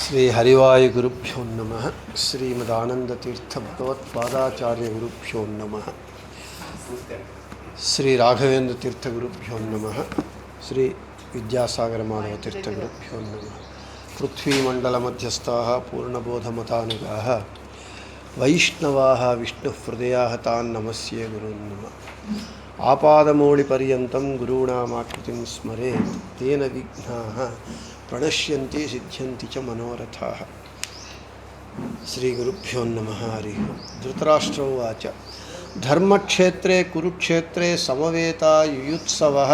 శ్రీ హరివాయు గురుభ్యో నమః. శ్రీమదానందతీర్థ భగవత్పాదాచార్య గురుభ్యో నమః. శ్రీ రాఘవేంద్ర తీర్థ గురుభ్యో నమః. శ్రీ విద్యాసాగర మాధవ తీర్థ గురుభ్యో నమః. పృథ్వీమండల మధ్యస్థాః పూర్ణబోధమతానుగాః వైష్ణవాః విష్ణుహృదయాః తాన్ నమస్యే గురూన్ నమః. ఆపాదమౌళిపర్యంతం గురూణామాకృతిం స్మరేత్ తేన విఘ్నాః ప్రణశ్యంతి సిద్ధ్యంతి చ మనోరథాః. శ్రీ గురుభ్యో నమః. హరి ఓం. ధృతరాష్ట్ర ఉవాచ ధర్మక్షేత్రే కురుక్షేత్రే సమవేతా యుయుత్సవః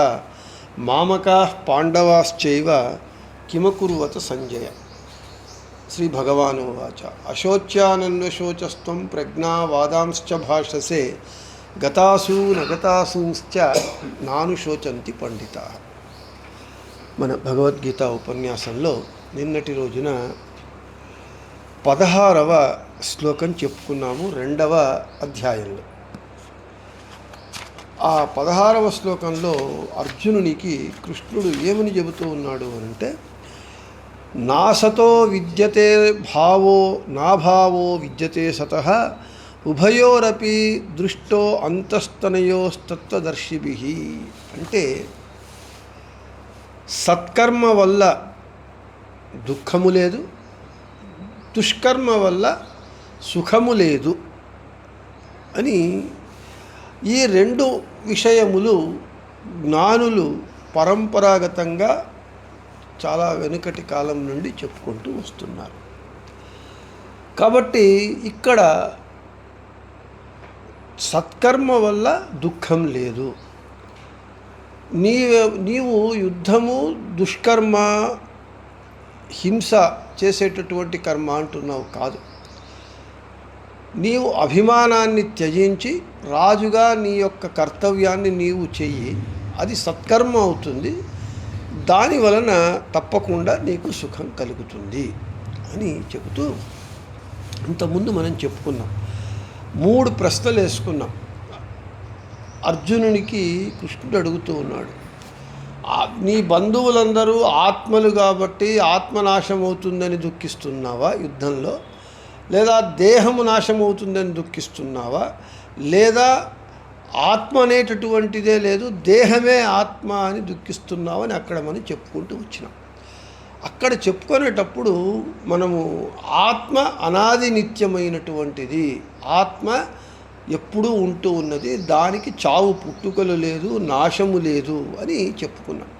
మామకాః పాండవాశ్చైవ కిమకుర్వత సంజయ. శ్రీ భగవాన్ ఉవాచ అశోచ్యానన్వశోచస్త్వం ప్రజ్ఞావాదాంశ్చ భాషసే గతాసూ నగతాసూంశ్చ నానుశోచంతి పండితాః. మన భగవద్గీత ఉపన్యాసంలో నిన్నటి రోజున 16వ శ్లోకం చెప్పుకున్నాము. 2వ అధ్యాయంలో ఆ 16వ శ్లోకంలో అర్జునునికి కృష్ణుడు ఏమని చెబుతూ ఉన్నాడు అంటే, నాసతో విద్యతే భావో నాభావో విద్యతే సతః ఉభయోరపి దృష్టో అంతస్తనయోస్తత్వదర్శిభిః. అంటే సత్కర్మ వల్ల దుఃఖము లేదు, దుష్కర్మ వల్ల సుఖము లేదు అని ఈ రెండు విషయములు జ్ఞానులు పరంపరాగతంగా చాలా వెనుకటి కాలం నుండి చెప్పుకుంటూ వస్తున్నారు. కాబట్టి ఇక్కడ సత్కర్మ వల్ల దుఃఖం లేదు. నీవు యుద్ధము దుష్కర్మ హింస చేసేటటువంటి కర్మ అంటున్నావు కాదు. నీవు అభిమానాన్ని త్యజించి రాజుగా నీ యొక్క కర్తవ్యాన్ని నీవు చెయ్యి, అది సత్కర్మ అవుతుంది. దాని వలన తప్పకుండా నీకు సుఖం కలుగుతుంది అని చెబుతూ, ఇంతకుముందు మనం చెప్పుకున్నాం, 3 ప్రశ్నలు వేసుకున్నాం. అర్జునునికి కృష్ణుడు అడుగుతూ ఉన్నాడు, నీ బంధువులందరూ ఆత్మలు కాబట్టి ఆత్మనాశం అవుతుందని దుఃఖిస్తున్నావా యుద్ధంలో, లేదా దేహము నాశమవుతుందని దుఃఖిస్తున్నావా, లేదా ఆత్మ అనేటటువంటిదే లేదు దేహమే ఆత్మ అని దుఃఖిస్తున్నావని అక్కడ మనం చెప్పుకుంటూ వచ్చినాం. అక్కడ చెప్పుకునేటప్పుడు మనము ఆత్మ అనాది నిత్యమైనటువంటిది, ఆత్మ ఎప్పుడూ ఉంటూ ఉన్నది, దానికి చావు పుట్టుకలు లేదు, నాశము లేదు అని చెప్పుకున్నాం.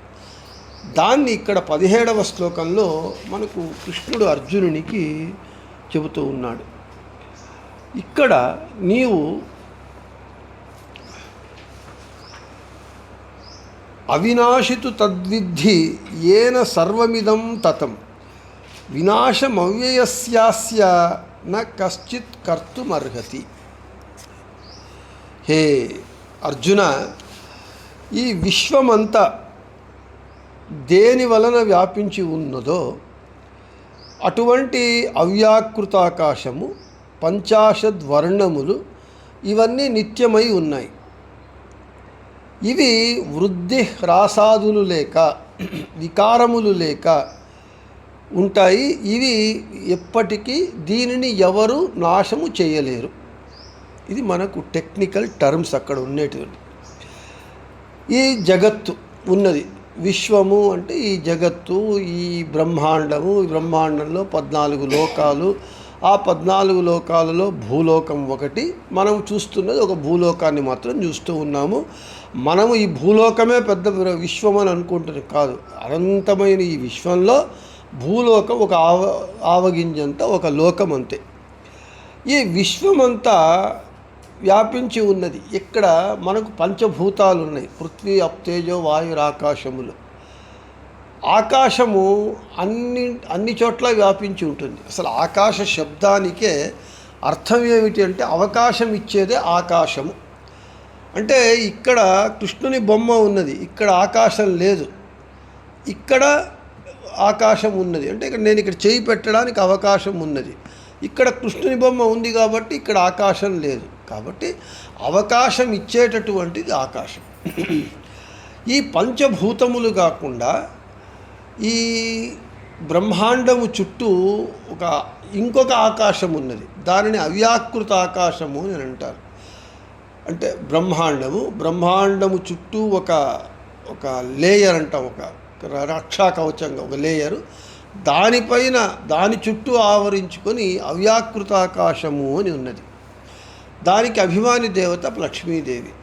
దాన్ని ఇక్కడ 17వ శ్లోకంలో మనకు కృష్ణుడు అర్జునునికి చెబుతూ ఉన్నాడు. ఇక్కడ నీవు అవినాశితు తద్విద్ధి ఏన సర్వమిదం తతం వినాశమవ్యయస్యాస్య న కశ్చిత్ కర్తుమర్హతి. హే అర్జున, ఈ విశ్వమంతా దేని వలన వ్యాపించి ఉన్నదో అటువంటి అవ్యాకృతాకాశము, 50 వర్ణములు ఇవన్నీ నిత్యమై ఉన్నాయి. ఇవి వృద్ధి హ్రాసాదులు లేక వికారములు లేక ఉంటాయి. ఇవి ఎప్పటికీ దీనిని ఎవరు నాశము చేయలేరు. ఇది మనకు టెక్నికల్ టర్మ్స్ అక్కడ ఉండేటివి. ఈ జగత్తు ఉన్నది, విశ్వము అంటే ఈ జగత్తు, ఈ బ్రహ్మాండము, ఈ బ్రహ్మాండంలో 14 లోకాలు, ఆ 14 లోకాలలో భూలోకం ఒకటి. మనం చూస్తున్నది ఒక భూలోకాన్ని మాత్రం చూస్తూ ఉన్నాము. మనము ఈ భూలోకమే పెద్ద విశ్వం అని అనుకుంటున్నాం కాదు. అనంతమైన ఈ విశ్వంలో భూలోకం ఒక ఆవగింజంత ఒక లోకం అంతే. ఈ విశ్వమంతా వ్యాపించి ఉన్నది. ఇక్కడ మనకు పంచభూతాలు ఉన్నాయి, పృథ్వీ అప్తేజో వాయురాకాశములు. ఆకాశము అన్ని చోట్ల వ్యాపించి ఉంటుంది. అసలు ఆకాశ శబ్దానికే అర్థం ఏమిటి అంటే అవకాశం ఇచ్చేదే ఆకాశము. అంటే ఇక్కడ కృష్ణుని బొమ్మ ఉన్నది, ఇక్కడ ఆకాశం లేదు. ఇక్కడ ఆకాశం ఉన్నది అంటే నేను ఇక్కడ చేయి పెట్టడానికి అవకాశం ఉన్నది. ఇక్కడ కృష్ణుని బొమ్మ ఉంది కాబట్టి ఇక్కడ ఆకాశం లేదు. కాబట్టి అవకాశం ఇచ్చేటటువంటిది ఆకాశం. ఈ పంచభూతములు కాకుండా ఈ బ్రహ్మాండము చుట్టూ ఇంకొక ఆకాశం ఉన్నది. దానిని అవ్యాకృత ఆకాశము అని అంటారు. అంటే బ్రహ్మాండము చుట్టూ ఒక లేయర్ అంటాం, ఒక రక్షా కవచంగా ఒక లేయరు, దానిపైన దాని చుట్టూ ఆవరించుకొని అవ్యాకృత ఆకాశము అని ఉన్నది. దానికి అభిమాని దేవత లక్ష్మీదేవి.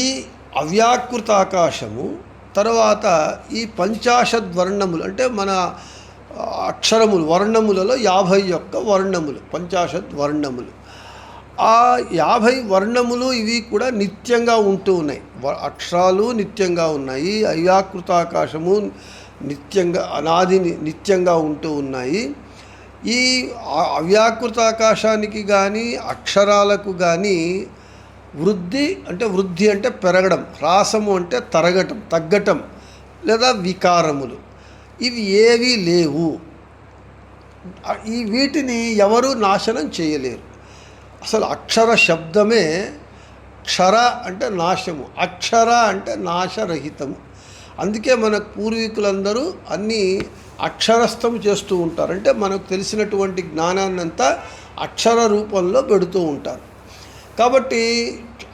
ఈ అవ్యాకృత ఆకాశము తర్వాత ఈ 50 వర్ణములు, అంటే మన అక్షరములు వర్ణములలో 51 వర్ణములు, 50 వర్ణములు. ఆ 50 వర్ణములు ఇవి కూడా నిత్యంగా ఉంటూ ఉన్నాయి. అక్షరాలు నిత్యంగా ఉన్నాయి, అవ్యాకృతాకాశము నిత్యంగా ఉంటూ ఉన్నాయి. ఈ అవ్యాకృతాకాశానికి కానీ అక్షరాలకు కానీ వృద్ధి అంటే పెరగడం, హ్రాసము అంటే తగ్గటం లేదా వికారములు ఇవి ఏవీ లేవు. వీటిని ఎవరూ నాశనం చేయలేరు. అసలు అక్షర శబ్దమే, క్షర అంటే నాశము, అక్షర అంటే నాశరహితము. అందుకే మన పూర్వీకులందరూ అన్నీ అక్షరస్థం చేస్తూ ఉంటారు. అంటే మనకు తెలిసినటువంటి జ్ఞానాన్నంతా అక్షర రూపంలో పెడుతూ ఉంటారు. కాబట్టి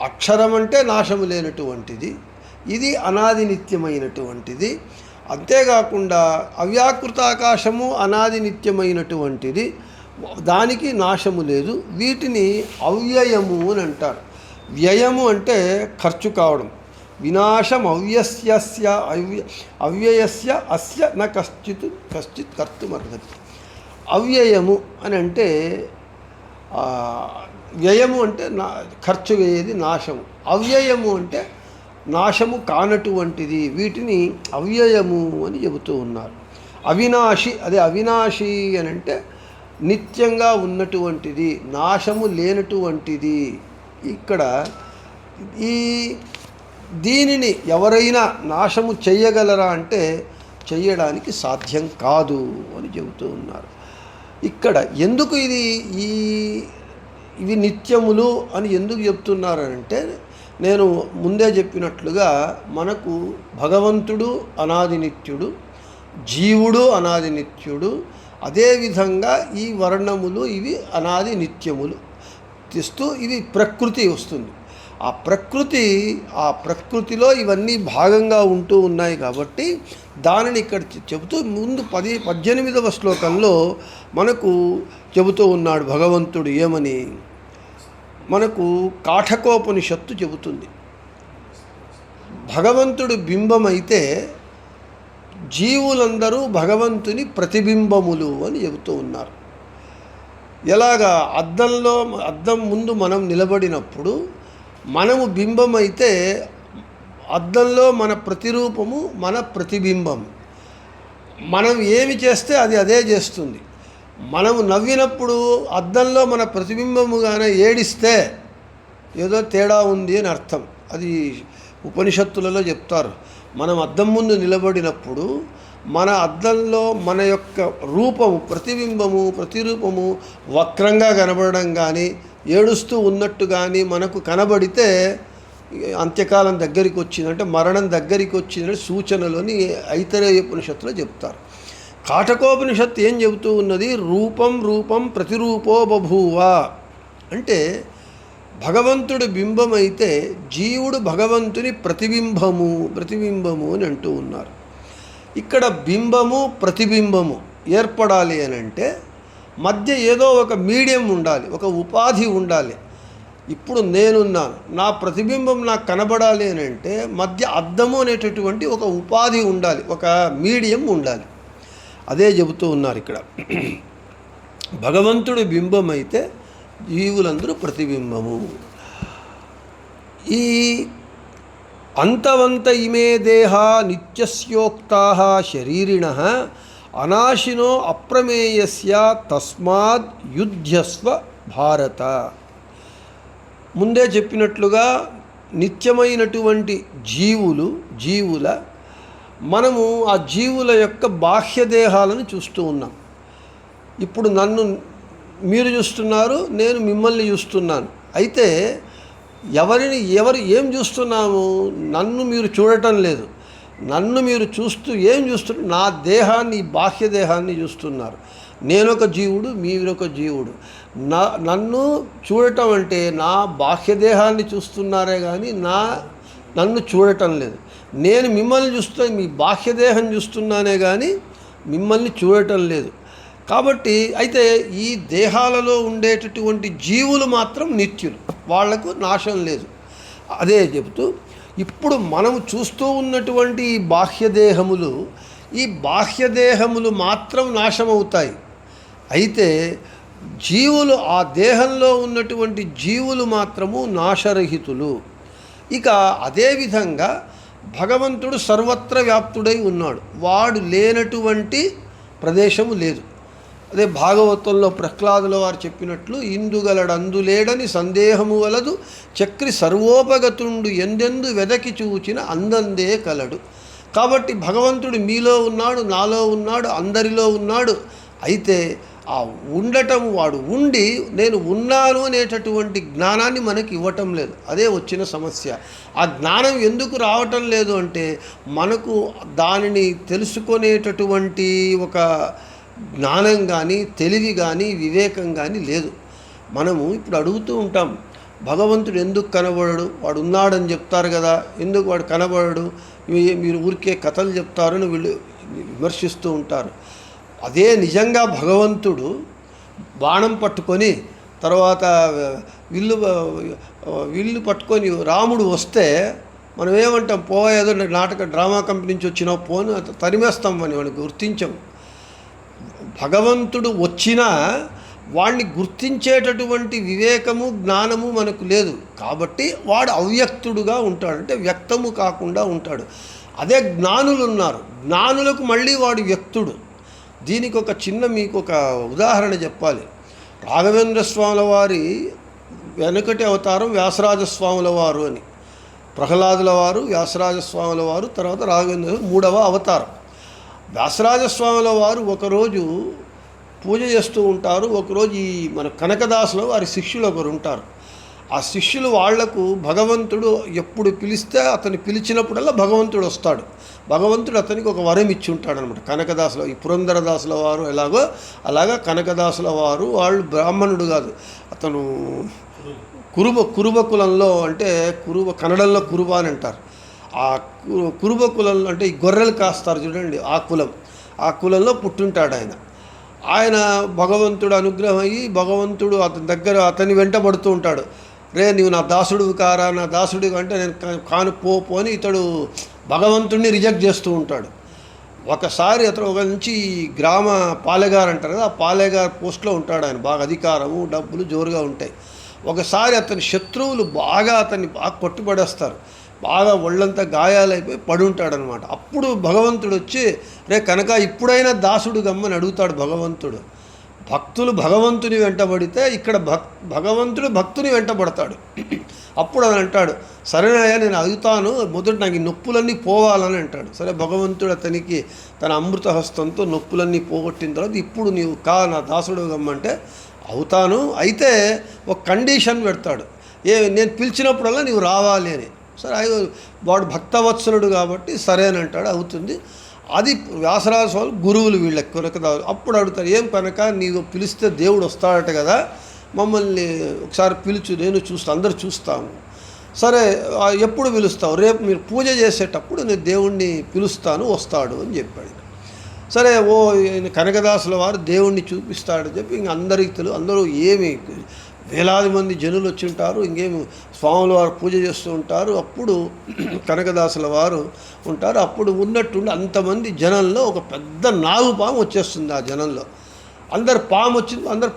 అక్షరం అంటే నాశము లేనటువంటిది, ఇది అనాది నిత్యమైనటువంటిది. అంతేకాకుండా అవ్యాకృతాకాశము అనాది నిత్యమైనటువంటిది, దానికి నాశము లేదు. వీటిని అవ్యయము అని అంటారు. వ్యయము అంటే ఖర్చు కావడం. వినాశం అవ్యయస్య అస్య న కశ్చిత్ కర్తుమర్హతి. అవ్యయము అని అంటే వ్యయము అంటే ఖర్చు వేయేది నాశము. అవ్యయము అంటే నాశము కానటువంటిది. వీటిని అవ్యయము అని చెబుతూ ఉన్నారు. అవినాశి, అదే అవినాశి అని అంటే నిత్యంగా ఉన్నటువంటిది, నాశము లేనటువంటిది. ఇక్కడ దీనిని ఎవరైనా నాశము చెయ్యగలరా అంటే చెయ్యడానికి సాధ్యం కాదు అని చెబుతూ ఉన్నారు. ఇక్కడ ఎందుకు ఇవి నిత్యములు అని ఎందుకు చెప్తున్నారంటే, నేను ముందే చెప్పినట్లుగా మనకు భగవంతుడు అనాది నిత్యుడు, జీవుడు అనాది నిత్యుడు, అదేవిధంగా ఈ వర్ణములు ఇవి అనాది నిత్యములు తెస్తూ ఇవి ప్రకృతి వస్తుంది. ఆ ప్రకృతిలో ఇవన్నీ భాగంగా ఉంటూ ఉన్నాయి. కాబట్టి దానిని ఇక్కడ చెబుతూ ముందు 18వ శ్లోకంలో మనకు చెబుతూ ఉన్నాడు భగవంతుడు. ఏమని మనకు కాఠకోపనిషత్తు చెబుతుంది. భగవంతుడు బింబమైతే జీవులందరూ భగవంతుని ప్రతిబింబములు అని చెబుతూ ఉన్నారు. ఎలాగా అద్దం ముందు మనం నిలబడినప్పుడు మనము బింబమైతే అద్దంలో మన ప్రతిరూపము మన ప్రతిబింబం. మనం ఏమి చేస్తే అది అదే చేస్తుంది. మనము నవ్వినప్పుడు అద్దంలో మన ప్రతిబింబముగానే ఏడిస్తే ఏదో తేడా ఉంది అని అర్థం. అది ఉపనిషత్తులలో చెప్తారు. మనం అద్దం ముందు నిలబడినప్పుడు మన అద్దంలో మన యొక్క రూపము ప్రతిరూపము వక్రంగా కనబడడం కానీ ఏడుస్తూ ఉన్నట్టు కానీ మనకు కనబడితే అంత్యకాలం దగ్గరికి వచ్చిందంటే మరణం దగ్గరికి వచ్చిందంటే సూచనలోని ఐతరేయ ఉపనిషత్తులో చెప్తారు. కాఠకోపనిషత్తు ఏం చెబుతూ ఉన్నది? రూపం ప్రతిరూపో బభూవ అంటే భగవంతుడు బింబమైతే జీవుడు భగవంతుని ప్రతిబింబము అని అంటూ ఉన్నారు. ఇక్కడ బింబము ప్రతిబింబము ఏర్పడాలి అని అంటే మధ్య ఏదో ఒక మీడియం ఉండాలి, ఒక ఉపాధి ఉండాలి. ఇప్పుడు నేనున్నాను, నా ప్రతిబింబం నాకు కనబడాలి అని అంటే మధ్య అద్దము అనేటటువంటి ఒక ఉపాధి ఉండాలి, ఒక మీడియం ఉండాలి. అదే చెబుతూ ఉన్నారు ఇక్కడ. భగవంతుడు బింబమైతే జీవులందరూ ప్రతిబింబము. ఈ అంతవంత ఇమే దేహ నిత్యస్యోక్తా శరీరిణః అనాశినో అప్రమేయస్య తస్మాద్ యుధ్యస్వ భారత. ముందే చెప్పినట్లుగా నిత్యమైనటువంటి జీవుల మనము ఆ జీవుల యొక్క బాహ్య దేహాలను చూస్తూ ఉన్నాం. ఇప్పుడు నన్ను మీరు చూస్తున్నారు, నేను మిమ్మల్ని చూస్తున్నాను. అయితే ఎవరు ఏం చూస్తున్నాము? నన్ను మీరు చూడటం లేదు. నన్ను మీరు చూస్తూ ఏం చూస్తున్నారు? నా దేహాన్ని, బాహ్య దేహాన్ని చూస్తున్నారు. నేనొక జీవుడు, మీరొక జీవుడు. నన్ను చూడటం అంటే నా బాహ్య దేహాన్ని చూస్తున్నారే కానీ నన్ను చూడటం లేదు. నేను మిమ్మల్ని చూస్తే మీ బాహ్య దేహం చూస్తున్నానే కానీ మిమ్మల్ని చూడటం లేదు. కాబట్టి అయితే ఈ దేహాలలో ఉండేటటువంటి జీవులు మాత్రం నిత్యులు, వాళ్లకు నాశం లేదు. అదే చెబుతూ ఇప్పుడు మనం చూస్తూ ఉన్నటువంటి ఈ బాహ్యదేహములు మాత్రం నాశమవుతాయి. అయితే జీవులు, ఆ దేహంలో ఉన్నటువంటి జీవులు మాత్రము నాశరహితులు. ఇక అదేవిధంగా భగవంతుడు సర్వత్ర వ్యాప్తుడై ఉన్నాడు. వాడు లేనటువంటి ప్రదేశము లేదు. అదే భాగవతంలో ప్రహ్లాదుల వారు చెప్పినట్లు, ఇందుగలడందులేడని సందేహము వలదు, చక్రి సర్వోపగతుండు ఎందెందు వెదకి చూచిన అందందే కలడు. కాబట్టి భగవంతుడు మీలో ఉన్నాడు, నాలో ఉన్నాడు, అందరిలో ఉన్నాడు. అయితే ఆ ఉండటం, వాడు ఉండి నేను ఉన్నాను అనేటటువంటి జ్ఞానాన్ని మనకి ఇవ్వటం లేదు. అదే వచ్చిన సమస్య. ఆ జ్ఞానం ఎందుకు రావటం లేదు అంటే మనకు దానిని తెలుసుకునేటటువంటి ఒక జ్ఞానం కానీ, తెలివి కానీ, వివేకం కానీ లేదు. మనము ఇప్పుడు అడుగుతూ ఉంటాం, భగవంతుడు ఎందుకు కనబడడు? వాడు ఉన్నాడని చెప్తారు కదా, ఎందుకు వాడు కనబడడు? మీరు ఊరికే కథలు చెప్తారని వీళ్ళు విమర్శిస్తూ ఉంటారు. అదే నిజంగా భగవంతుడు బాణం పట్టుకొని తర్వాత విల్లు పట్టుకొని రాముడు వస్తే మనం ఏమంటాం? ఏదో డ్రామా కంపెనీ నుంచి వచ్చిన పోను తరిమేస్తాం అని వాడిని గుర్తించాం. భగవంతుడు వచ్చినా వాడిని గుర్తించేటటువంటి వివేకము, జ్ఞానము మనకు లేదు. కాబట్టి వాడు అవ్యక్తుడుగా ఉంటాడు, అంటే వ్యక్తము కాకుండా ఉంటాడు. అదే జ్ఞానులు ఉన్నారు, జ్ఞానులకు మళ్ళీ వాడు వ్యక్తుడు. దీనికి ఒక చిన్న మీకు ఒక ఉదాహరణ చెప్పాలి. రాఘవేంద్ర స్వాముల వారి వెనుకటి అవతారం వ్యాసరాజస్వాముల వారు అని. ప్రహ్లాదుల వారు, వ్యాసరాజస్వాముల వారు, తర్వాత రాఘవేంద్ర 3వ అవతారం. వ్యాసరాజస్వాముల వారు ఒకరోజు పూజ చేస్తూ ఉంటారు. ఒకరోజు ఈ మన కనకదాసులో వారి శిష్యులు ఒకరు ఉంటారు. ఆ శిష్యులు వాళ్లకు భగవంతుడు ఎప్పుడు పిలిస్తే అతను పిలిచినప్పుడల్లా భగవంతుడు వస్తాడు. భగవంతుడు అతనికి ఒక వరం ఇచ్చి ఉంటాడు అనమాట. కనకదాసుల, ఈ పురంధరదాసుల వారు ఎలాగో అలాగా కనకదాసుల వారు, వాళ్ళు బ్రాహ్మణుడు కాదు, అతను కురుబ కులంలో, అంటే కన్నడంలో కురుబ అని అంటారు. ఆ కురుబ కులంలో అంటే ఈ గొర్రెలు కాస్తారు చూడండి, ఆ కులంలో పుట్టుంటాడు ఆయన. భగవంతుడు అనుగ్రహం అయ్యి భగవంతుడు అతని వెంటబడుతూ ఉంటాడు. రే నీవు నా దాసుడు కారా, నా దాసుడు అంటే నేను కాను పో అని ఇతడు భగవంతుడిని రిజెక్ట్ చేస్తూ ఉంటాడు. ఒకసారి అతను ఒక నుంచి గ్రామ పాలెగారు అంటారు కదా, ఆ పాలెగారు పోస్ట్లో ఉంటాడు ఆయన. బాగా అధికారము, డబ్బులు జోరుగా ఉంటాయి. ఒకసారి అతని శత్రువులు అతన్ని బాగా కొట్టుపడేస్తారు. బాగా ఒళ్ళంతా గాయాలైపోయి పడి ఉంటాడనమాట. అప్పుడు భగవంతుడు వచ్చి, రే కనుక ఇప్పుడైనా దాసుడు గమ్మని అడుగుతాడు భగవంతుడు. భక్తులు భగవంతుని వెంటబడితే ఇక్కడ భగవంతుడు భక్తుని వెంటబడతాడు. అప్పుడు అని అంటాడు, సరేనయ్యా నేను అడుగుతాను, మొదట నాకు ఈ నొప్పులన్నీ పోవాలని అంటాడు. సరే భగవంతుడు అతనికి తన అమృత హస్తంతో నొప్పులన్నీ పోగొట్టిన తర్వాత, ఇప్పుడు నీవు నా దాసుడు గమ్మంటే అవుతాను, అయితే ఒక కండిషన్ పెడతాడు. నేను పిలిచినప్పుడల్లా నీవు రావాలి అని. సరే వాడు భక్తవత్సలుడు కాబట్టి సరే అని అంటాడు, అవుతుంది. అది వ్యాసరాజ స్వామి గురువులు వీళ్ళకి కనకదాసు. అప్పుడు అడుగుతారు, ఏం కనుక నీవు పిలిస్తే దేవుడు వస్తాడట కదా, మమ్మల్ని ఒకసారి పిలుచు, నేను అందరూ చూస్తాము. సరే ఎప్పుడు పిలుస్తావు? రేపు మీరు పూజ చేసేటప్పుడు నేను దేవుణ్ణి పిలుస్తాను, వస్తాడు అని చెప్పాడు. సరే కనకదాసుల వారు దేవుణ్ణి చూపిస్తాడని చెప్పి ఇంక అందరికీ అందరూ ఏమి వేలాది మంది జనులు వచ్చి ఉంటారు, ఇంకేమి స్వాముల వారు పూజ చేస్తూ ఉంటారు. అప్పుడు కనకదాసుల వారు ఉంటారు. అప్పుడు ఉన్నట్టుండి అంతమంది జనంలో ఒక పెద్ద నాగుపాము వచ్చేస్తుంది. ఆ జనంలో అందరు పాము వచ్చింది, అందరు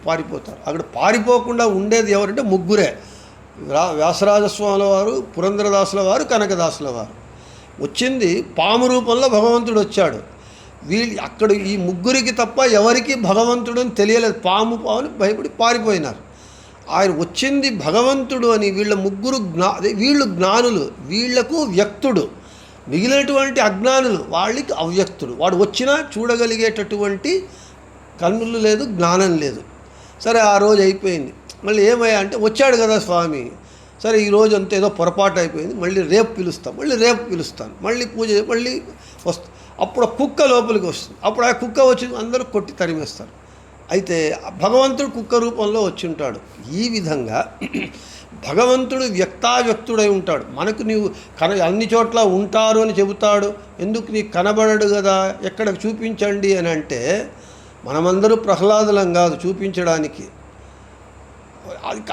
పారిపోతారు. అక్కడ పారిపోకుండా ఉండేది ఎవరంటే ముగ్గురే, వ్యాసరాజస్వాముల వారు, పురంధరదాసుల వారు, కనకదాసుల వారు. వచ్చింది పాము రూపంలో భగవంతుడు వచ్చాడు. అక్కడ ఈ ముగ్గురికి తప్ప ఎవరికి భగవంతుడు అని తెలియలేదు. పాము అని భయపడి పారిపోయినారు. ఆయన వచ్చింది భగవంతుడు అని వీళ్ళ ముగ్గురు వీళ్ళు జ్ఞానులు, వీళ్లకు వ్యక్తుడు. మిగిలినటువంటి అజ్ఞానులు వాళ్ళకి అవ్యక్తుడు. వాడు వచ్చినా చూడగలిగేటటువంటి కన్నులు లేదు, జ్ఞానం లేదు. సరే ఆ రోజు అయిపోయింది. మళ్ళీ ఏమయ్యా అంటే వచ్చాడు కదా స్వామి, సరే ఈరోజు అంతా ఏదో పొరపాటు అయిపోయింది, మళ్ళీ రేపు పిలుస్తాం, మళ్ళీ రేపు పిలుస్తాను, మళ్ళీ పూజ మళ్ళీ వస్తుంది. అప్పుడు కుక్క లోపలికి వస్తుంది. అప్పుడు ఆ కుక్క వచ్చి అందరూ కొట్టి తరిమేస్తారు. అయితే భగవంతుడు కుక్క రూపంలో వచ్చి ఉంటాడు. ఈ విధంగా భగవంతుడు వ్యక్తావ్యక్తుడై ఉంటాడు. మనకు నీవు అన్ని చోట్ల ఉంటారు అని చెబుతాడు, ఎందుకు నీకు కనబడడు కదా, ఎక్కడ చూపించండి అని అంటే మనమందరూ ప్రహ్లాదులం కాదు చూపించడానికి.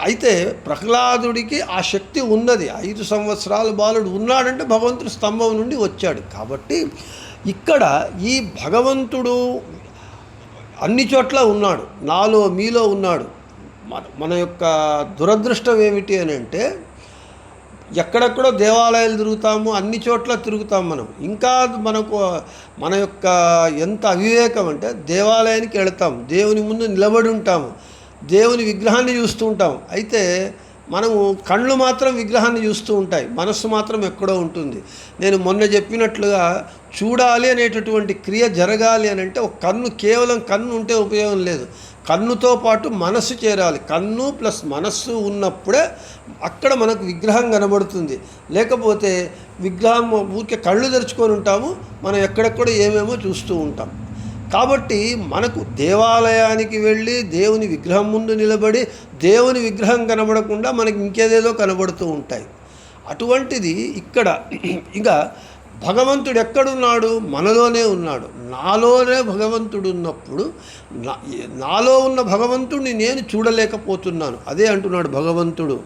అయితే ప్రహ్లాదుడికి ఆ శక్తి ఉన్నది. 5 సంవత్సరాల బాలుడు ఉన్నాడంటే భగవంతుడు స్తంభం నుండి వచ్చాడు. కాబట్టి ఇక్కడ ఈ భగవంతుడు అన్ని చోట్ల ఉన్నాడు, నాలో మీలో ఉన్నాడు. మన యొక్క దురదృష్టం ఏమిటి అని అంటే ఎక్కడెక్కడో దేవాలయాలు తిరుగుతాము, అన్ని చోట్ల తిరుగుతాం మనం. ఇంకా మన యొక్క ఎంత అవివేకం అంటే దేవాలయానికి వెళతాం, దేవుని ముందు నిలబడి ఉంటాము, దేవుని విగ్రహాన్ని చూస్తూ ఉంటాం. అయితే మనము కళ్ళు మాత్రం విగ్రహాన్ని చూస్తూ ఉంటాయి, మనస్సు మాత్రం ఎక్కడో ఉంటుంది. నేను మొన్న చెప్పినట్లుగా చూడాలి అనేటటువంటి క్రియ జరగాలి అని అంటే ఒక కన్ను, కేవలం కన్ను ఉంటే ఉపయోగం లేదు, కన్నుతో పాటు మనస్సు చేరాలి. కన్ను ప్లస్ మనస్సు ఉన్నప్పుడే అక్కడ మనకు విగ్రహం కనబడుతుంది. లేకపోతే విగ్రహం ఊరికే కళ్ళు తెరుచుకొని ఉంటాము, మనం ఎక్కడెక్కడ ఏమేమో చూస్తూ ఉంటాం. కాబట్టి మనకు దేవాలయానికి వెళ్ళి దేవుని విగ్రహం ముందు నిలబడి దేవుని విగ్రహం కనబడకుండా మనకి ఇంకేదేదో కనబడుతూ ఉంటాయి. అటువంటిది ఇక్కడ ఇక భగవంతుడు ఎక్కడున్నాడు? మనలోనే ఉన్నాడు. నాలోనే భగవంతుడు ఉన్నప్పుడు నాలో ఉన్న భగవంతుడిని నేను చూడలేకపోతున్నాను. అదే అంటున్నాడు భగవంతుడు.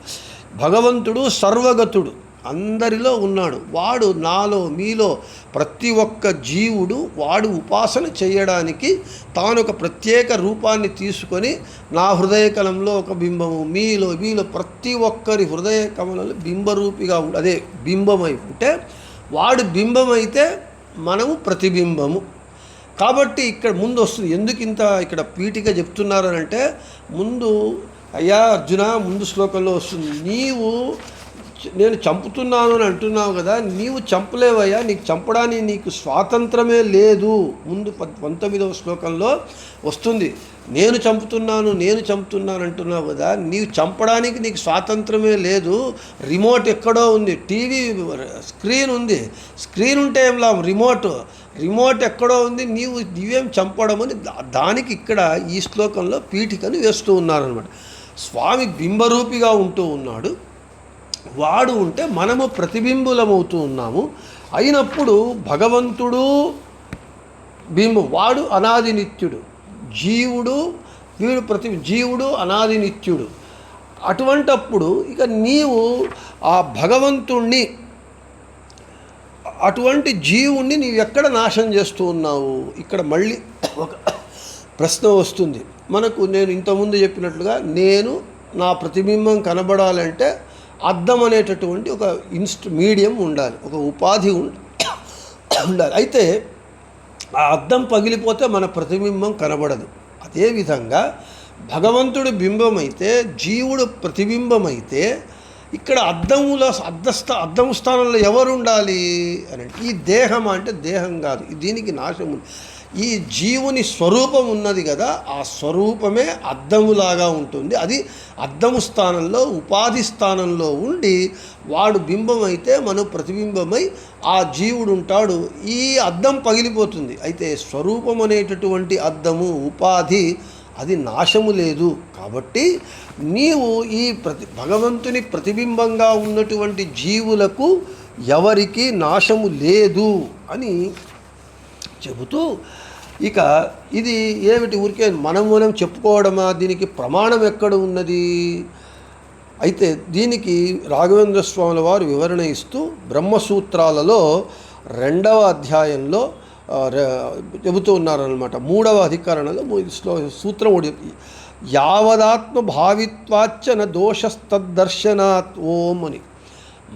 భగవంతుడు సర్వగతుడు, అందరిలో ఉన్నాడు. వాడు నాలో మీలో ప్రతి ఒక్క జీవుడు వాడు ఉపాసన చేయడానికి తాను ఒక ప్రత్యేక రూపాన్ని తీసుకొని నా హృదయకలంలో ఒక బింబము, మీలో ప్రతి ఒక్కరి హృదయ కమలంలో బింబరూపిగా అదే బింబమై ఉంటే వాడు బింబమైతే మనము ప్రతిబింబము. కాబట్టి ఇక్కడ ముందు వస్తుంది. ఎందుకు ఇంత ఇక్కడ పీఠిక చెప్తున్నారు అంటే ముందు అయ్యా అర్జున ముందు శ్లోకంలో వస్తుంది, నేను చంపుతున్నాను అని అంటున్నావు కదా, నీవు చంపలేవయ్యా, నీకు చంపడానికి నీకు స్వాతంత్రమే లేదు. ముందు 19వ శ్లోకంలో వస్తుంది, నేను చంపుతున్నాను అంటున్నావు కదా, నీవు చంపడానికి నీకు స్వాతంత్రమే లేదు. రిమోట్ ఎక్కడో ఉంది, టీవీ స్క్రీన్ ఉంది, స్క్రీన్ ఉంటే ఏం లాభం, రిమోట్ ఎక్కడో ఉంది, నీవేం చంపడం అని దానికి ఇక్కడ ఈ శ్లోకంలో పీఠికను వేస్తూ ఉన్నారనమాట. స్వామి బింబరూపిగా ఉంటూ ఉన్నాడు, వాడు ఉంటే మనము ప్రతిబింబులమవుతూ ఉన్నాము. అయినప్పుడు భగవంతుడు బింబం, వాడు అనాది నిత్యుడు, జీవుడు అనాది నిత్యుడు. అటువంటప్పుడు ఇక నీవు ఆ భగవంతుణ్ణి, అటువంటి జీవుణ్ణి నీవు ఎక్కడ నాశనం చేస్తూ ఉన్నావు? ఇక్కడ మళ్ళీ ఒక ప్రశ్న వస్తుంది మనకు. నేను ఇంతకుముందు చెప్పినట్లుగా నేను నా ప్రతిబింబం కనబడాలంటే అద్దం అనేటటువంటి ఒక మీడియం ఉండాలి, ఒక ఉపాధి ఉండాలి. అయితే ఆ అద్దం పగిలిపోతే మన ప్రతిబింబం కనబడదు. అదేవిధంగా భగవంతుడు బింబమైతే జీవుడు ప్రతిబింబమైతే ఇక్కడ అద్దము స్థానంలో ఎవరు ఉండాలి అని అంటే ఈ దేహం అంటే దేహం కాదు, దీనికి నాశం ఉంది. ఈ జీవుని స్వరూపం ఉన్నది కదా, ఆ స్వరూపమే అద్దములాగా ఉంటుంది. అది అద్దము స్థానంలో ఉపాధి స్థానంలో ఉండి వాడు బింబమైతే మనం ప్రతిబింబమై ఆ జీవుడు ఉంటాడు. ఈ అద్దం పగిలిపోతుంది. అయితే స్వరూపం అనేటటువంటి అద్దము ఉపాధి అది నాశము లేదు. కాబట్టి నీవు ఈ భగవంతుని ప్రతిబింబంగా ఉన్నటువంటి జీవులకు ఎవరికి నాశము లేదు అని చెబుతూ ఇక ఇది ఏమిటి ఊరికే మనం చెప్పుకోవడమా, దీనికి ప్రమాణం ఎక్కడ ఉన్నది? అయితే దీనికి రాఘవేంద్ర స్వాముల వారు వివరణ ఇస్తూ బ్రహ్మసూత్రాలలో 2వ అధ్యాయంలో చెబుతూ ఉన్నారనమాట. 3వ అధికరణలో సూత్రం యావదాత్మ భావిత్వాచ్చన దోషస్తద్దర్శనాత్ ఓం అని.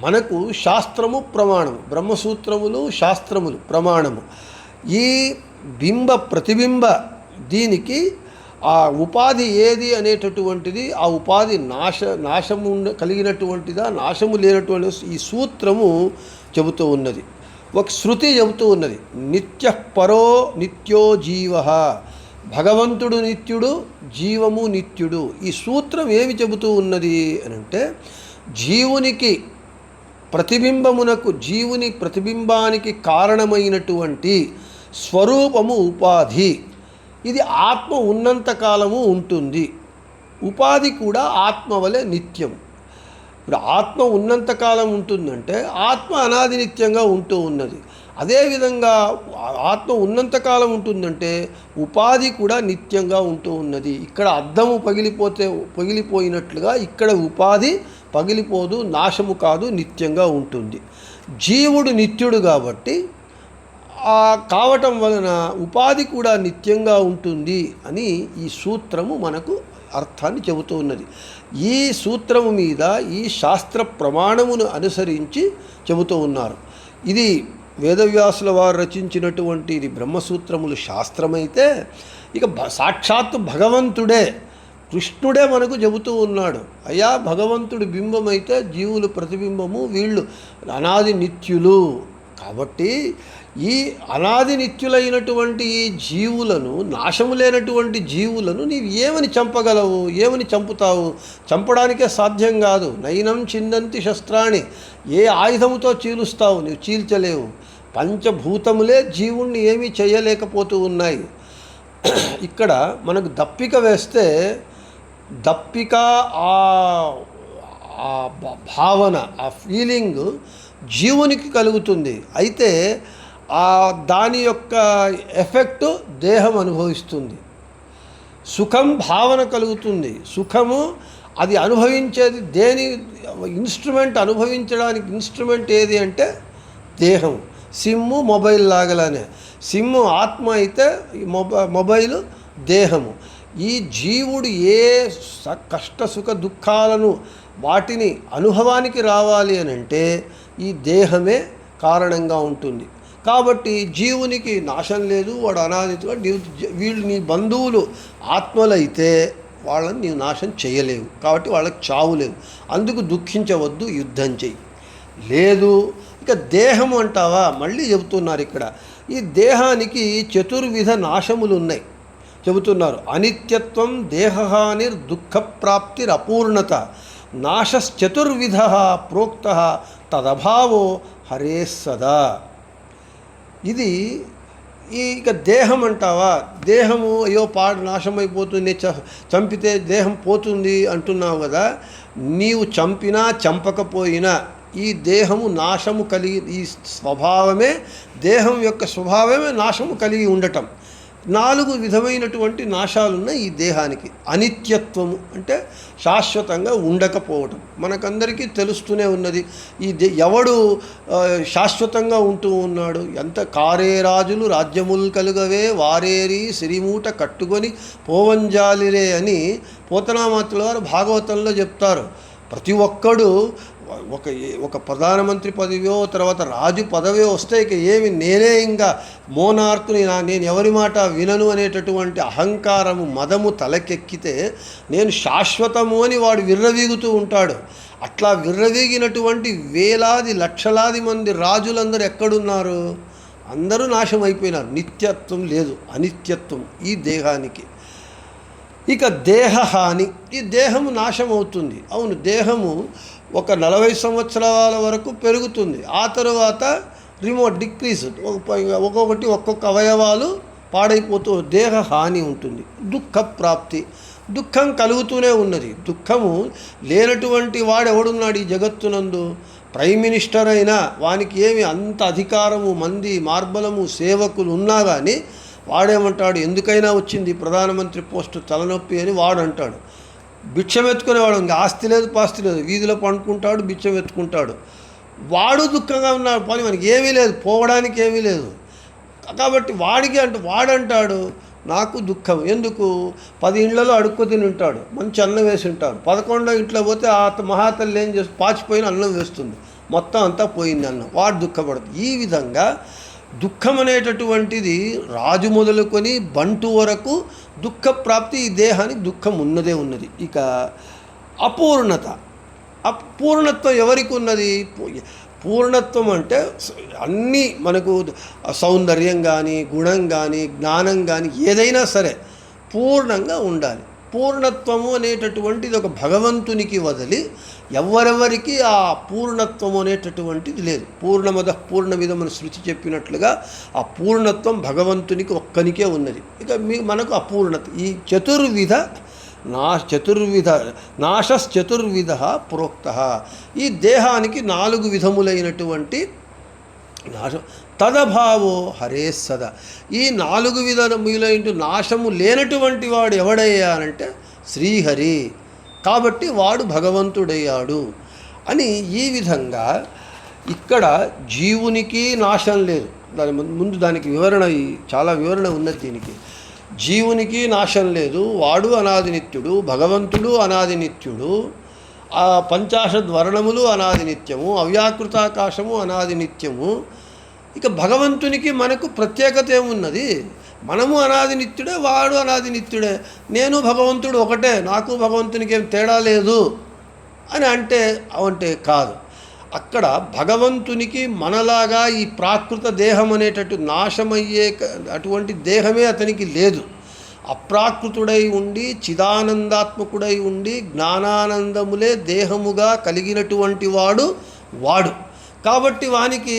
మనకు శాస్త్రము ప్రమాణము, బ్రహ్మసూత్రములు శాస్త్రములు ప్రమాణము. ఈ ప్రతిబింబ దీనికి ఆ ఉపాధి ఏది అనేటటువంటిది, ఆ ఉపాధి నాశము కలిగినటువంటిదా నాశము లేనటువంటి ఈ సూత్రము చెబుతూ ఉన్నది. ఒక శృతి చెబుతూ ఉన్నది, నిత్య పరో నిత్యో జీవ, భగవంతుడు నిత్యుడు జీవము నిత్యుడు. ఈ సూత్రం ఏమి చెబుతూ ఉన్నది అని అంటే జీవునికి ప్రతిబింబమునకు జీవుని ప్రతిబింబానికి కారణమైనటువంటి స్వరూపము ఉపాధి. ఇది ఆత్మ ఉన్నంతకాలము ఉంటుంది. ఉపాధి కూడా ఆత్మ వలె నిత్యం. ఇప్పుడు ఆత్మ ఉన్నంతకాలం ఉంటుందంటే ఆత్మ అనాది నిత్యంగా ఉంటూ ఉన్నది. అదేవిధంగా ఆత్మ ఉన్నంతకాలం ఉంటుందంటే ఉపాధి కూడా నిత్యంగా ఉంటూ ఉన్నది. ఇక్కడ అద్దము పగిలిపోయినట్లుగా ఇక్కడ ఉపాధి పగిలిపోదు, నాశము కాదు, నిత్యంగా ఉంటుంది. జీవుడు నిత్యుడు కాబట్టి కావటం వలన ఉపాధి కూడా నిత్యంగా ఉంటుంది అని ఈ సూత్రము మనకు అర్థాన్ని చెబుతూ ఉన్నది. ఈ సూత్రము మీద ఈ శాస్త్ర ప్రమాణమును అనుసరించి చెబుతూ ఉన్నారు. ఇది వేదవ్యాసుల వారు రచించినటువంటి ఇది బ్రహ్మసూత్రములు శాస్త్రమైతే, ఇక సాక్షాత్తు భగవంతుడే కృష్ణుడే మనకు చెబుతూ ఉన్నాడు. అయ్యా భగవంతుడి బింబమైతే జీవులు ప్రతిబింబము, వీళ్ళు అనాది నిత్యులు. కాబట్టి ఈ అనాది నిత్యులైనటువంటి ఈ జీవులను, నాశము లేనటువంటి జీవులను నీవు ఏమని చంపగలవు, ఏమని చంపుతావు? చంపడానికే సాధ్యం కాదు. నైనం చిందంతి శస్త్రాన్ని, ఏ ఆయుధముతో చీలుస్తావు? నీవు చీల్చలేవు. పంచభూతములే జీవుణ్ణి ఏమీ చేయలేకపోతూ ఉన్నాయి. ఇక్కడ మనకు దప్పిక వేస్తే దప్పిక ఆ భావన, ఆ ఫీలింగ్ జీవునికి కలుగుతుంది. అయితే దాని యొక్క ఎఫెక్ట్ దేహం అనుభవిస్తుంది. సుఖం భావన కలుగుతుంది. సుఖము అది అనుభవించేది దేని ఇన్స్ట్రుమెంట్, అనుభవించడానికి ఇన్స్ట్రుమెంట్ ఏది అంటే దేహం. సిమ్ము మొబైల్ లాగలానే, సిమ్ము ఆత్మ అయితే మొబైలు దేహము. ఈ జీవుడు ఏ కష్ట సుఖ దుఃఖాలను వాటిని అనుభవానికి రావాలి అని అంటే ఈ దేహమే కారణంగా ఉంటుంది. కాబట్టి జీవునికి నాశం లేదు, వాడు అనాదిగా. వీళ్ళు నీ బంధువులు ఆత్మలైతే వాళ్ళని నీవు నాశనం చేయలేవు. కాబట్టి వాళ్ళకి చావు లేవు. అందుకు దుఃఖించవద్దు, యుద్ధం చెయ్యి. లేదు ఇక దేహం అంటావా, మళ్ళీ చెబుతున్నారు ఇక్కడ. ఈ దేహానికి చతుర్విధ నాశములు ఉన్నాయి చెబుతున్నారు. అనిత్యత్వం, దేహహానిర్, దుఃఖప్రాప్తిర్, అపూర్ణత, నాశశ్చతుర్విధ ప్రోక్త తదభావో హరే సదా. ఇది ఇక దేహం అంటావా, దేహము అయ్యో నాశమైపోతుంది, చంపితే దేహం పోతుంది అంటున్నావు కదా. నీవు చంపినా చంపకపోయినా ఈ దేహము నాశము కలిగి, ఈ స్వభావమే, దేహం యొక్క స్వభావమే నాశము కలిగి ఉండటం. 4 విధమైనటువంటి నాశాలున్న ఈ దేహానికి. అనిత్యత్వము అంటే శాశ్వతంగా ఉండకపోవటం మనకందరికీ తెలుస్తూనే ఉన్నది. ఎవడు శాశ్వతంగా ఉంటూ ఉన్నాడు? ఎంత కారే రాజులు రాజ్యములు కలుగవే, వారేరి సిరిమూట కట్టుకొని పోవంజాలిరే అని పోతనామాతుల వారు భాగవతంలో చెప్తారు. ప్రతి ఒక్కడు ఒక ప్రధానమంత్రి పదవియో తర్వాత రాజు పదవియో వస్తే ఇక ఏమి నేనే ఇంకా మోనార్కుని, నేను ఎవరి మాట వినను అనేటటువంటి అహంకారము, మదము తలకెక్కితే నేను శాశ్వతము అని వాడు విర్రవీగుతూ ఉంటాడు. అట్లా విర్రవీగినటువంటి వేలాది లక్షలాది మంది రాజులందరూ ఎక్కడున్నారు? అందరూ నాశనం అయిపోయినారు. నిత్యత్వం లేదు, అనిత్యత్వం ఈ దేహానికి. ఇక దేహహాని, ఈ దేహము నాశమవుతుంది. అవును, దేహము ఒక 40 సంవత్సరాల వరకు పెరుగుతుంది. ఆ తర్వాత డిక్రీజ్, ఒక్కొక్క అవయవాలు పాడైపోతూ దేహ హాని ఉంటుంది. దుఃఖ ప్రాప్తి, దుఃఖం కలుగుతూనే ఉన్నది. దుఃఖము లేనటువంటి వాడెవడున్నాడు ఈ జగత్తునందు? ప్రైమ్ మినిస్టర్ అయినా వానికి ఏమి అంత అధికారము, మంది మార్బలము, సేవకులు ఉన్నా కానీ వాడేమంటాడు, ఎందుకైనా వచ్చింది ప్రధానమంత్రి పోస్టు, తలనొప్పి అని వాడు అంటాడు. భిక్షం ఎత్తుకునేవాడు, ఇంకా ఆస్తి లేదు పాస్తి లేదు, వీధిలో పండుకుంటాడు, భిక్షం ఎత్తుకుంటాడు. వాడు దుఃఖంగా ఉన్నాడు, పని మనకి ఏమీ లేదు, పోవడానికి ఏమీ లేదు. కాబట్టి వాడంటాడు నాకు దుఃఖం ఎందుకు? 10 ఇండ్లలో అడుక్కు తిని ఉంటాడు, మంచి అన్నం వేసి ఉంటాడు. 11వ ఇంట్లో పోతే ఆ మహాతల్లి ఏం చేసి పాచిపోయిన అన్నం వేస్తుంది, మొత్తం అంతా పోయింది అన్నం. వాడు దుఃఖపడుతుంది. ఈ విధంగా దుఃఖం అనేటటువంటిది రాజు మొదలుకొని బంటు వరకు దుఃఖ ప్రాప్తి. ఈ దేహానికి దుఃఖం ఉన్నదే ఉన్నది. ఇక అపూర్ణత, అపూర్ణత్వం ఎవరికి ఉన్నది? పూర్ణత్వం అంటే అన్నీ మనకు సౌందర్యం కానీ, గుణం కానీ, జ్ఞానం కానీ ఏదైనా సరే పూర్ణంగా ఉండాలి. పూర్ణత్వము అనేటటువంటిది ఒక భగవంతునికి వదిలి ఎవరెవరికి ఆ పూర్ణత్వము అనేటటువంటిది లేదు. పూర్ణమద పూర్ణమిదమని శృతి చెప్పినట్లుగా ఆ పూర్ణత్వం భగవంతునికి ఒక్కనికే ఉన్నది. ఇక మనకు అపూర్ణత. ఈ చతుర్విధ నాశశ్చతుర్విధ ప్రోక్త. ఈ దేహానికి 4 విధములైనటువంటి నాశం. తదభావో హరే సద. ఈ 4 విధములైన నాశము లేనటువంటి వాడు ఎవడయ్యానంటే శ్రీహరి. కాబట్టి వాడు భగవంతుడయ్యాడు అని ఈ విధంగా ఇక్కడ జీవునికి నాశం లేదు. దాని ముందు దానికి వివరణ, చాలా వివరణ ఉన్నది దీనికి. జీవునికి నాశం లేదు, వాడు అనాది నిత్యుడు, భగవంతుడు అనాది నిత్యుడు, ఆ పంచాశద్వర్ణములు అనాది నిత్యము, అవ్యాకృతాకాశము అనాది నిత్యము. ఇక భగవంతునికి మనకు ప్రత్యేకత ఏమున్నది? మనము అనాది నిత్యుడే, వాడు అనాది నిత్యుడే, నేను భగవంతుడు ఒకటే, నాకు భగవంతునికి ఏం తేడా లేదు అని అంటే కాదు. అక్కడ భగవంతునికి మనలాగా ఈ ప్రాకృత దేహం అనేటట్టు నాశమయ్యే అటువంటి దేహమే అతనికి లేదు. అప్రాకృతుడై ఉండి చిదానందాత్మకుడై ఉండి జ్ఞానానందములే దేహముగా కలిగినటువంటి వాడు. కాబట్టి వానికి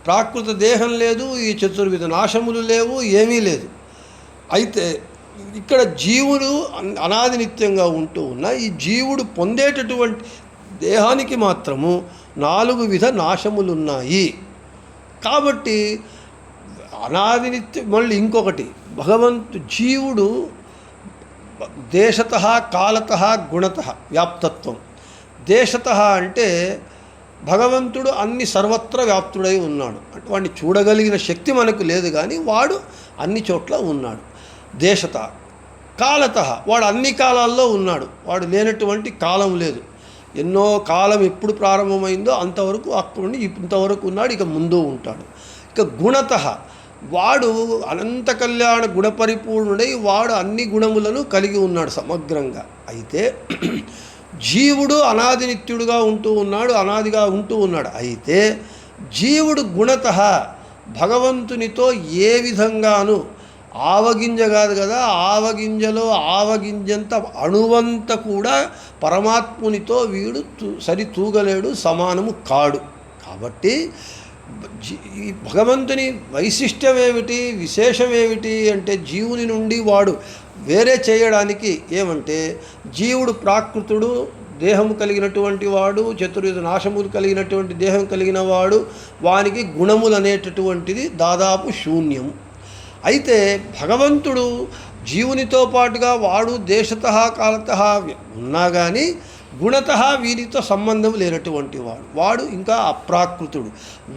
ప్రాకృత దేహం లేదు, ఈ చతుర్విధ నాశములు లేవు, ఏమీ లేదు. అయితే ఇక్కడ జీవుడు అనాది నిత్యంగా ఉంటూ ఉన్న ఈ జీవుడు పొందేటటువంటి దేహానికి మాత్రము 4 విధ నాశములున్నాయి. కాబట్టి అనాది నిత్యం. మళ్ళీ ఇంకొకటి, జీవుడు దేశత కాలత గుణత వ్యాప్తత్వం. దేశత అంటే భగవంతుడు అన్ని సర్వత్ర వ్యాప్తుడై ఉన్నాడు. అంటే వాడిని చూడగలిగిన శక్తి మనకు లేదు, కానీ వాడు అన్ని చోట్ల ఉన్నాడు. దేశత. కాలత వాడు అన్ని కాలాల్లో ఉన్నాడు, వాడు లేనటువంటి కాలం లేదు. ఎన్నో కాలం ఎప్పుడు ప్రారంభమైందో అంతవరకు అక్కడి ఇంతవరకు ఉన్నాడు, ఇక ముందు ఉంటాడు. ఇక గుణత వాడు అనంత కళ్యాణ గుణపరిపూర్ణుడై వాడు అన్ని గుణములను కలిగి ఉన్నాడు సమగ్రంగా. అయితే జీవుడు అనాది నిత్యుడుగా ఉంటూ ఉన్నాడు, అనాదిగా ఉంటూ ఉన్నాడు. అయితే జీవుడు గుణత భగవంతునితో ఏ విధంగాను ఆవగింజ కాదు కదా, ఆవగింజలో ఆవగింజంత అణువంత కూడా పరమాత్మునితో వీడు సరితూగలేడు, సమానము కాడు. కాబట్టి ఈ భగవంతుని వైశిష్ట్యం ఏమిటి, విశేషం ఏమిటి అంటే జీవుని నుండి వాడు వేరే చేయడానికి ఏమంటే, జీవుడు ప్రాకృతుడు, దేహము కలిగినటువంటి వాడు, చతుర్విధ నాశములు కలిగినటువంటి దేహం కలిగిన వాడు, వానికి గుణములు అనేటటువంటిది దాదాపు శూన్యము. అయితే భగవంతుడు జీవునితో పాటుగా వాడు దేశత కాలత ఉన్నా కానీ గుణత వీరితో సంబంధం లేనటువంటి వాడు ఇంకా అప్రాకృతుడు.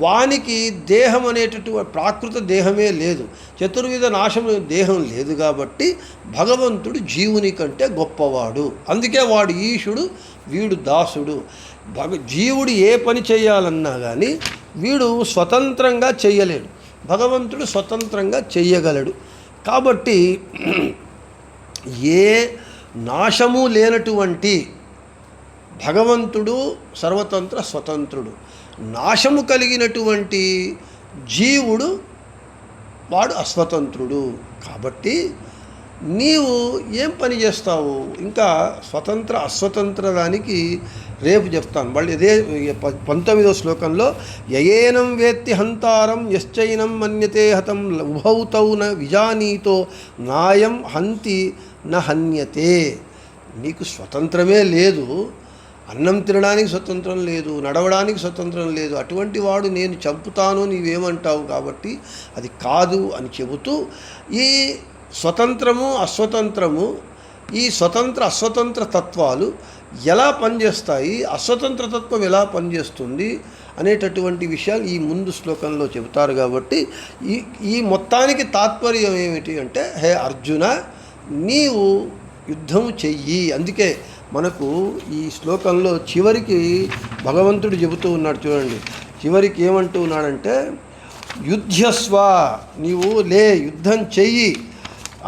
వానికి దేహం అనేటటువంటి ప్రాకృత దేహమే లేదు, చతుర్విధ నాశము దేహం లేదు. కాబట్టి భగవంతుడు జీవుని కంటే గొప్పవాడు. అందుకే వాడు ఈశుడు, వీడు దాసుడు. జీవుడు ఏ పని చేయాలన్నా కానీ వీడు స్వతంత్రంగా చెయ్యలేడు, భగవంతుడు స్వతంత్రంగా చెయ్యగలడు. కాబట్టి ఏ నాశము లేనటువంటి భగవంతుడు సర్వతంత్ర స్వతంత్రుడు. నాశము కలిగినటువంటి జీవుడు వాడు అస్వతంత్రుడు. కాబట్టి నీవు ఏం పని చేస్తావు? ఇంకా స్వతంత్ర అస్వతంత్ర దానికి రేపు చెప్తాను. మళ్ళీ ఇదే 19వ శ్లోకంలో యయేనం వేత్తి హంతారం యశ్చైనం మన్యతే హతం ఉభౌతౌ న విజానీతో నాయం హంతి న హన్యతే. నీకు స్వతంత్రమే లేదు, అన్నం తినడానికి స్వతంత్రం లేదు, నడవడానికి స్వతంత్రం లేదు. అటువంటి వాడు నేను చంపుతాను నీవేమంటావు, కాబట్టి అది కాదు అని చెబుతూ ఈ స్వతంత్రము అస్వతంత్రము, ఈ స్వతంత్ర అస్వతంత్ర తత్వాలు ఎలా పనిచేస్తాయి, అస్వతంత్ర తత్వం ఎలా పనిచేస్తుంది అనేటటువంటి విషయాలు ఈ ముందు శ్లోకంలో చెబుతారు. కాబట్టి ఈ మొత్తానికి తాత్పర్యం ఏమిటి అంటే, హే అర్జున నీవు యుద్ధము చెయ్యి. అందుకే మనకు ఈ శ్లోకంలో చివరికి భగవంతుడు చెబుతూ ఉన్నాడు, చూడండి చివరికి ఏమంటూ ఉన్నాడంటే, యుద్ధస్వ, నీవు యుద్ధం చెయ్యి,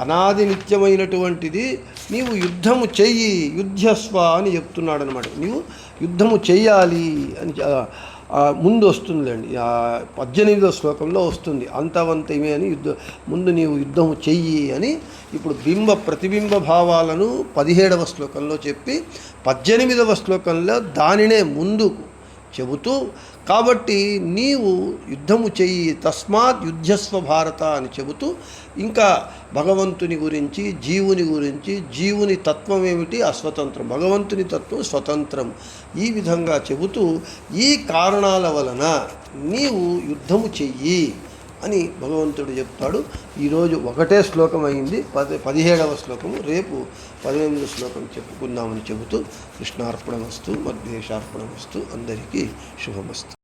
అనాది నిత్యమైనటువంటిది నీవు యుద్ధము చెయ్యి, యుద్ధస్వ అని చెప్తున్నాడు అనమాట. నీవు యుద్ధము చెయ్యాలి అని ముందు వస్తుందిలేండి 18వ శ్లోకంలో వస్తుంది. అంతవంతమే అని ముందు నీవు యుద్ధము చెయ్యి అని ఇప్పుడు ప్రతిబింబ భావాలను 17వ శ్లోకంలో చెప్పి 18వ శ్లోకంలో దానినే ముందు చెబుతూ, కాబట్టి నీవు యుద్ధము చెయ్యి తస్మాత్ యుద్ధస్వ భారత అని చెబుతూ ఇంకా భగవంతుని గురించి, జీవుని గురించి, జీవుని తత్వం ఏమిటి, అస్వతంత్రం, భగవంతుని తత్వం స్వతంత్రం, ఈ విధంగా చెబుతూ ఈ కారణాల వలన నీవు యుద్ధము చెయ్యి అని భగవంతుడు చెప్తాడు. ఈరోజు ఒకటే శ్లోకం అయింది, 17వ శ్లోకము, రేపు 18వ శ్లోకం చెప్పుకుందామని చెబుతూ కృష్ణార్పణమస్తు, మద్వేషార్పణమస్తు, అందరికీ శుభమస్తు.